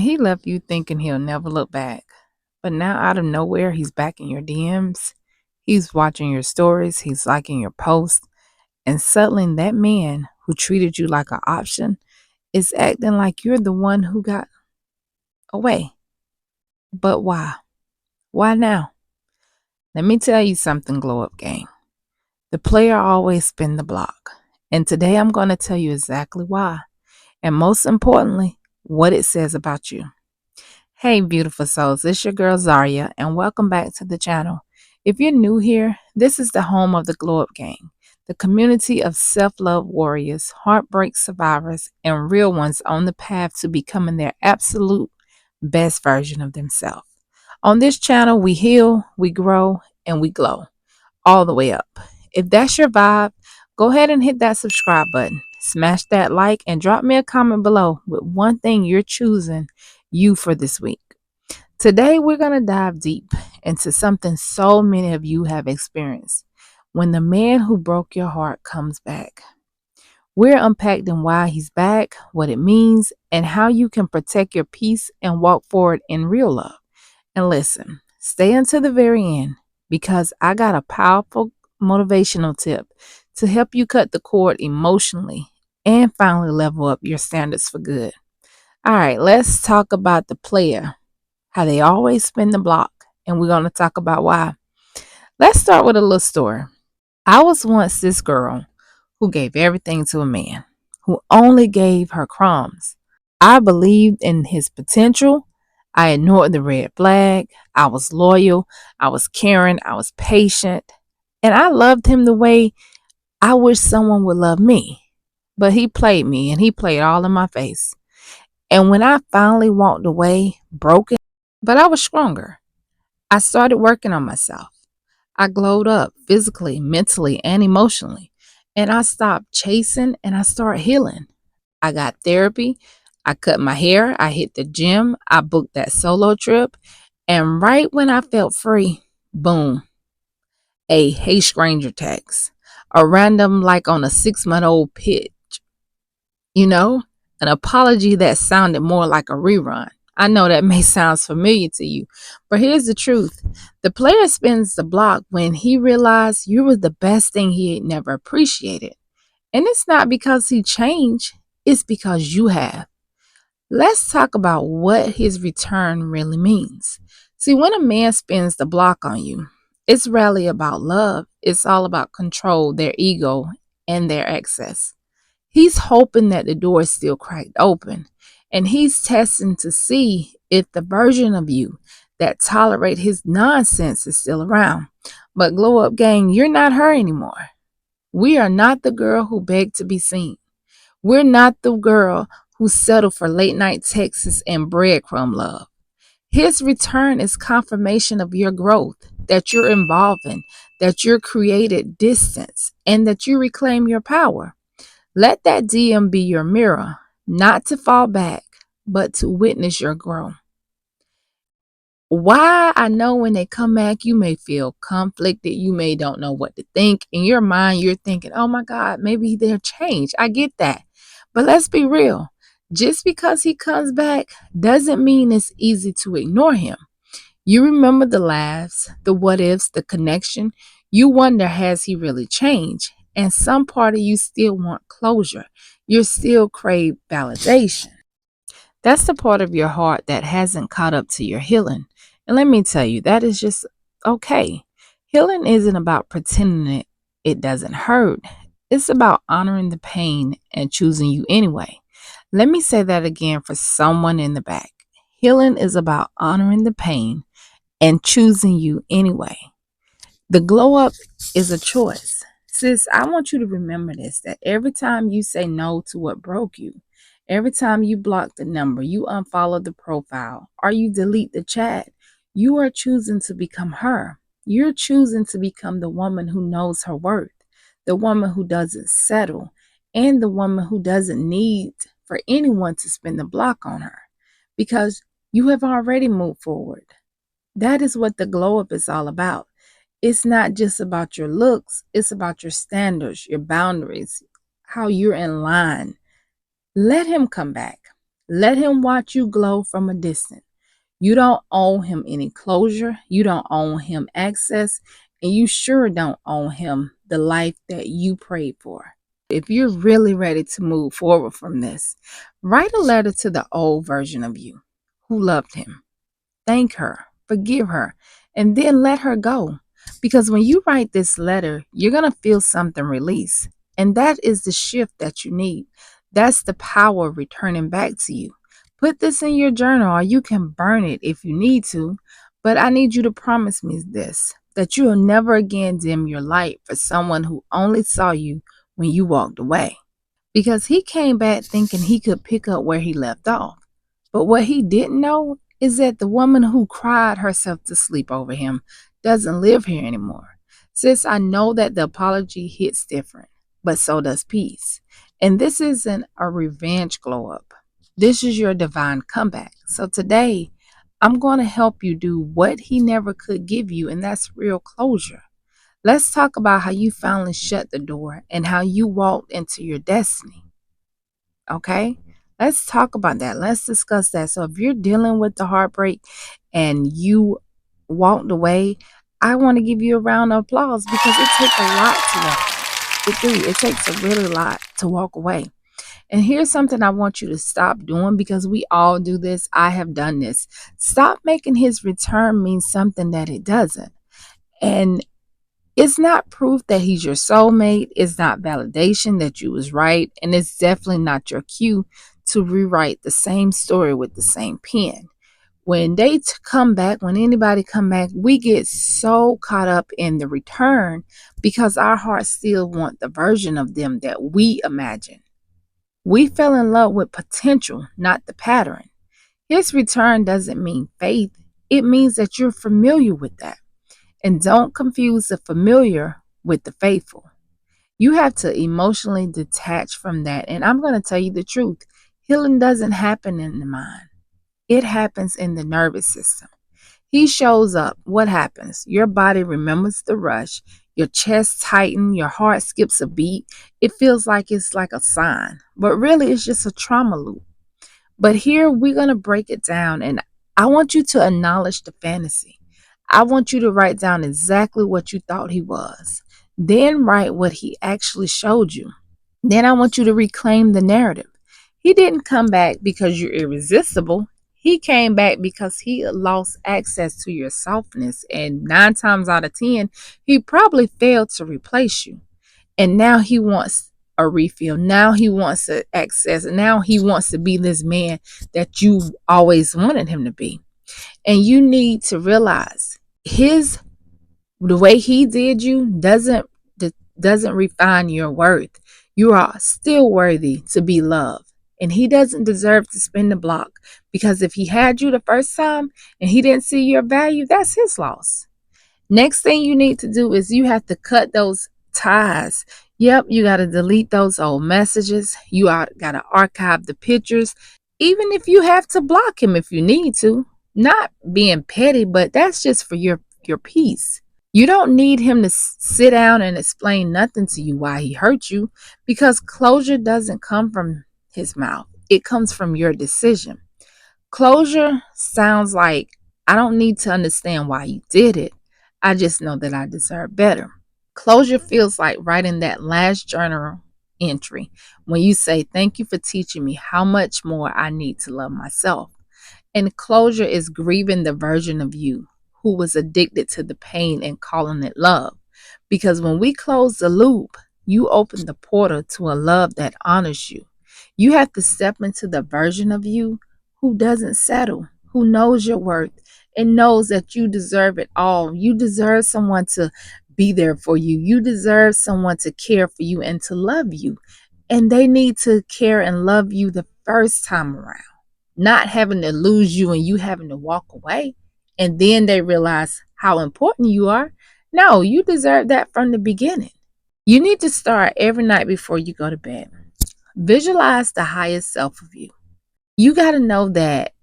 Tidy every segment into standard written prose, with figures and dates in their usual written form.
he left you thinking he'll never look back. But now, out of nowhere, he's back in your DMs. He's watching your stories. He's liking your posts. And suddenly, that man who treated you like an option is acting like you're the one who got away. But why? Why now? Let me tell you something, Glow Up Gang. The player always spin the block. And today, I'm going to tell you exactly why. And most importantly, what it says about you. Hey, beautiful souls, it's your girl Zaria, and welcome back to the channel. If you're new here, this is the home of the Glow Up Gang, the community of self-love warriors, heartbreak survivors, and real ones on the path to becoming their absolute best version of themselves. On this channel, we heal, we grow, and we glow all the way up. If that's your vibe, go ahead and hit that subscribe button, smash that like, and drop me a comment below with one thing you're choosing you for this week. Today, we're going to dive deep into something so many of you have experienced. When the man who broke your heart comes back. We're unpacking why he's back, what it means, and how you can protect your peace and walk forward in real love. And listen, stay until the very end because I got a powerful motivational tip to help you cut the cord emotionally and finally level up your standards for good. All right, let's talk about the player, how they always spin the block, and we're going to talk about why. Let's start with a little story. I was once this girl who gave everything to a man who only gave her crumbs. I believed in his potential. I ignored the red flag. I was loyal. I was caring. I was patient. And I loved him the way I wish someone would love me. But he played me and he played all in my face. And when I finally walked away, broken, but I was stronger, I started working on myself. I glowed up physically, mentally, and emotionally. And I stopped chasing and I started healing. I got therapy. I cut my hair. I hit the gym. I booked that solo trip. And right when I felt free, boom, a hey stranger text. A random like on a 6-month-old pitch. You know, an apology that sounded more like a rerun. I know that may sound familiar to you, but here's the truth. The player spins the block when he realized you were the best thing he had never appreciated. And it's not because he changed, it's because you have. Let's talk about what his return really means. See, when a man spins the block on you, it's rarely about love. It's all about control, their ego, and their excess. He's hoping that the door is still cracked open, and he's testing to see if the version of you that tolerate his nonsense is still around. But Glow Up Gang, you're not her anymore. We are not the girl who begged to be seen. We're not the girl who settled for late night texts and breadcrumb love. His return is confirmation of your growth, that you're evolving, that you're created distance, and that you reclaim your power. Let that DM be your mirror, not to fall back, but to witness your growth. Why? I know when they come back, you may feel conflicted. You may don't know what to think. In your mind, you're thinking, oh my God, maybe they're changed. I get that. But let's be real. Just because he comes back doesn't mean it's easy to ignore him. You remember the laughs, the what ifs, the connection. You wonder, has he really changed? And some part of you still want closure. You still crave validation. That's the part of your heart that hasn't caught up to your healing. And let me tell you, that is just okay. Healing isn't about pretending it doesn't hurt. It's about honoring the pain and choosing you anyway. Let me say that again for someone in the back. Healing is about honoring the pain and choosing you anyway. The glow up is a choice. Sis, I want you to remember this, that every time you say no to what broke you, every time you block the number, you unfollow the profile, or you delete the chat, you are choosing to become her. You're choosing to become the woman who knows her worth, the woman who doesn't settle, and the woman who doesn't need for anyone to spin the block on her because you have already moved forward. That is what the glow up is all about. It's not just about your looks, it's about your standards, your boundaries, how you're in line. Let him come back. Let him watch you glow from a distance. You don't owe him any closure. You don't owe him access. And you sure don't owe him the life that you prayed for. If you're really ready to move forward from this, write a letter to the old version of you who loved him. Thank her, forgive her, and then let her go. Because when you write this letter, you're going to feel something release. And that is the shift that you need. That's the power returning back to you. Put this in your journal or you can burn it if you need to. But I need you to promise me this, that you will never again dim your light for someone who only saw you when you walked away. Because he came back thinking he could pick up where he left off. But what he didn't know is that the woman who cried herself to sleep over him doesn't live here anymore. Sis, I know that the apology hits different, but so does peace. And this isn't a revenge glow up. This is your divine comeback. So today, I'm going to help you do what he never could give you, and that's real closure. Let's talk about how you finally shut the door and how you walked into your destiny. Okay? Let's talk about that. Let's discuss that. So, if you're dealing with the heartbreak and you walked away, I want to give you a round of applause because it takes a lot to walk. It do. It takes a really lot to walk away. And here's something I want you to stop doing because we all do this. I have done this. Stop making his return mean something that it doesn't. And it's not proof that he's your soulmate. It's not validation that you was right. And it's definitely not your cue to rewrite the same story with the same pen. When they come back, when anybody come back, we get so caught up in the return because our hearts still want the version of them that we imagine. We fell in love with potential, not the pattern. His return doesn't mean faith. It means that you're familiar with that. And don't confuse the familiar with the faithful. You have to emotionally detach from that. And I'm going to tell you the truth. Healing doesn't happen in the mind. It happens in the nervous system. He shows up. What happens? Your body remembers the rush. Your chest tightens. Your heart skips a beat. It feels like it's like a sign. But really, it's just a trauma loop. But here, we're going to break it down. And I want you to acknowledge the fantasy. I want you to write down exactly what you thought he was. Then write what he actually showed you. Then I want you to reclaim the narrative. He didn't come back because you're irresistible. He came back because he lost access to your softness. And 9 times out of 10, he probably failed to replace you. And now he wants a refill. Now he wants to access. Now he wants to be this man that you always wanted him to be. And you need to realize his the way he did you doesn't refine your worth. You are still worthy to be loved. And he doesn't deserve to spin the block because if he had you the first time and he didn't see your value, that's his loss. Next thing you need to do is you have to cut those ties. Yep, you got to delete those old messages. You got to archive the pictures, even if you have to block him if you need to. Not being petty, but that's just for your peace. You don't need him to sit down and explain nothing to you why he hurt you because closure doesn't come from his mouth. It comes from your decision. Closure sounds like I don't need to understand why you did it. I just know that I deserve better. Closure feels like writing that last journal entry when you say, "Thank you for teaching me how much more I need to love myself." And closure is grieving the version of you who was addicted to the pain and calling it love. Because when we close the loop, you open the portal to a love that honors you. You have to step into the version of you who doesn't settle, who knows your worth and knows that you deserve it all. You deserve someone to be there for you. You deserve someone to care for you and to love you. And they need to care and love you the first time around, not having to lose you and you having to walk away. And then they realize how important you are. No, you deserve that from the beginning. You need to start every night before you go to bed. Visualize the highest self of you. You got to know that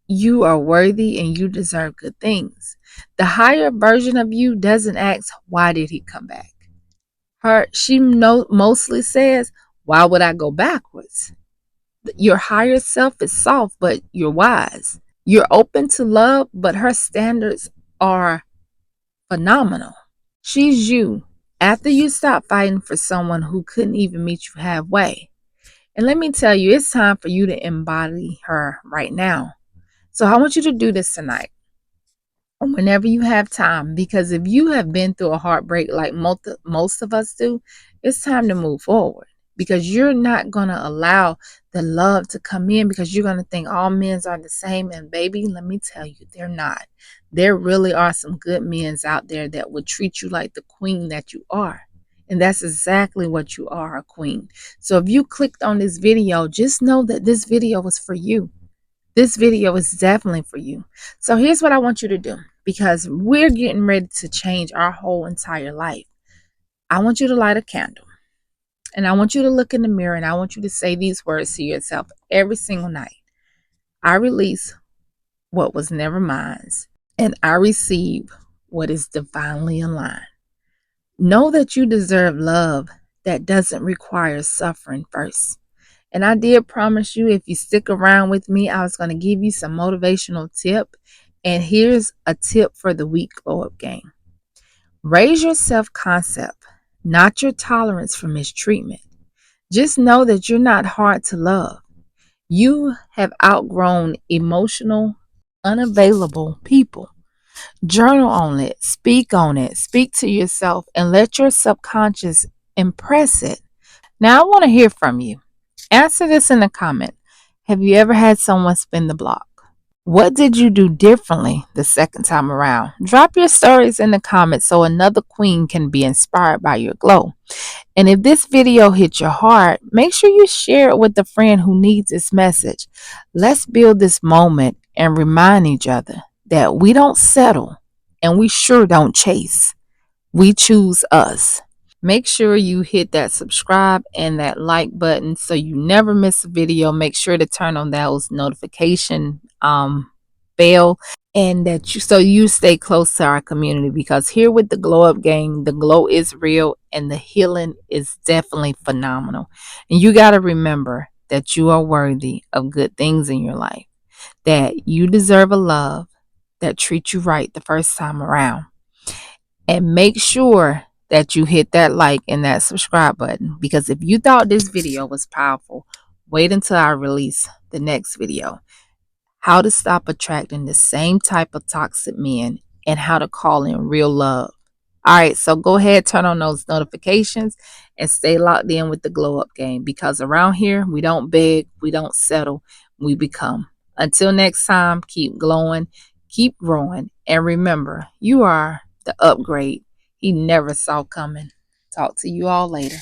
you are worthy and you deserve good things. The higher version of you doesn't ask, why did he come back? She mostly says, why would I go backwards? Your higher self is soft, but you're wise. You're open to love, but her standards are phenomenal. She's you after you stop fighting for someone who couldn't even meet you halfway. And let me tell you, it's time for you to embody her right now. So I want you to do this tonight, whenever you have time, because if you have been through a heartbreak like most of us do, it's time to move forward, because you're not going to allow the love to come in, because you're going to think all men are the same. And baby, let me tell you, they're not. There really are some good men out there that would treat you like the queen that you are. And that's exactly what you are, a queen. So if you clicked on this video, just know that this video was for you. This video is definitely for you. So here's what I want you to do, because we're getting ready to change our whole entire life. I want you to light a candle, and I want you to look in the mirror, and I want you to say these words to yourself every single night. I release what was never mine, and I receive what is divinely aligned. Know that you deserve love that doesn't require suffering first. And I did promise you, if you stick around with me, I was going to give you some motivational tip. And here's a tip for the week glow up game. Raise your self-concept, not your tolerance for mistreatment. Just know that you're not hard to love. You have outgrown emotional, unavailable people. Journal on it, speak to yourself, and let your subconscious impress it. Now, I want to hear from you. Answer this in the comment. Have you ever had someone spin the block? What did you do differently the second time around? Drop your stories in the comments so another queen can be inspired by your glow. And if this video hit your heart, make sure you share it with a friend who needs this message. Let's build this moment and remind each other that we don't settle and we sure don't chase. We choose us. Make sure you hit that subscribe and that like button so you never miss a video. Make sure to turn on those notification bell, and that you stay close to our community, because here with the glow up gang, the glow is real and the healing is definitely phenomenal. And you got to remember that you are worthy of good things in your life, that you deserve a love that treats you right the first time around. And make sure that you hit that like and that subscribe button, because if you thought this video was powerful, wait until I release the next video. How to stop attracting the same type of toxic men and how to call in real love. All right, so go ahead, turn on those notifications and stay locked in with the glow up game, because around here we don't beg, we don't settle, we become. Until next time, keep glowing, keep growing, and remember, you are the upgrade he never saw coming. Talk to you all later.